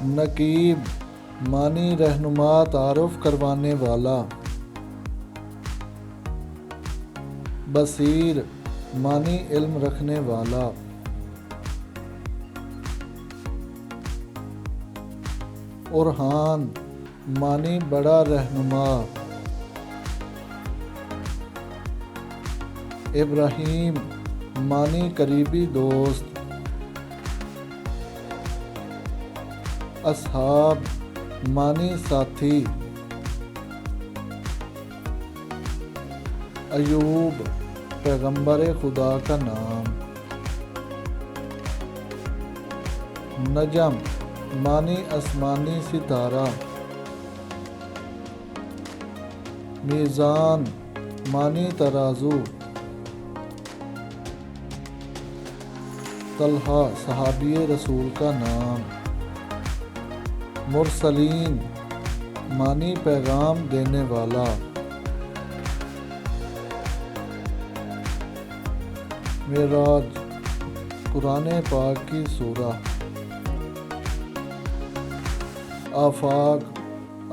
نقیب معنی رہنما تعارف کروانے والا، بصیر معنی علم رکھنے والا، اورحان معنی بڑا رہنما، ابراہیم معنی قریبی دوست، اصحاب معنی ساتھی، ایوب پیغمبر خدا کا نام، نجم معنی آسمانی ستارہ، میزان معنی ترازو، طلحہ صحابی رسول کا نام، مرسلین معنی پیغام دینے والا، معراج قرآن پاک کی سورہ، آفاق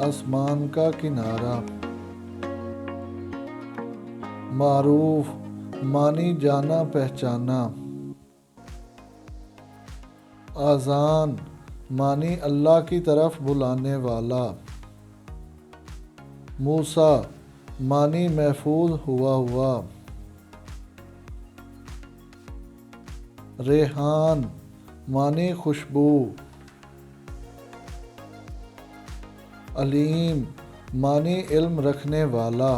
آسمان کا کنارہ، معروف معنی جانا پہچانا، آذان معنی اللہ کی طرف بلانے والا، موسیٰ معنی محفوظ ہوا، ریحان معنی خوشبو، علیم معنی علم رکھنے والا،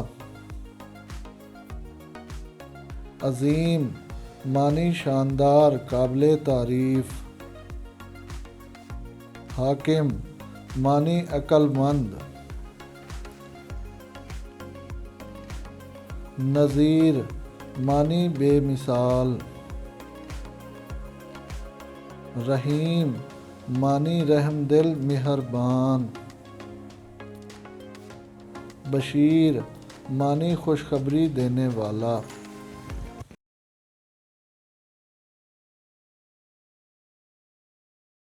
عظیم معنی شاندار قابل تعریف، حاکم معنی عقل مند، نذیر معنی بے مثال، رحیم معنی رحم دل مہربان، بشیر معنی خوشخبری دینے والا۔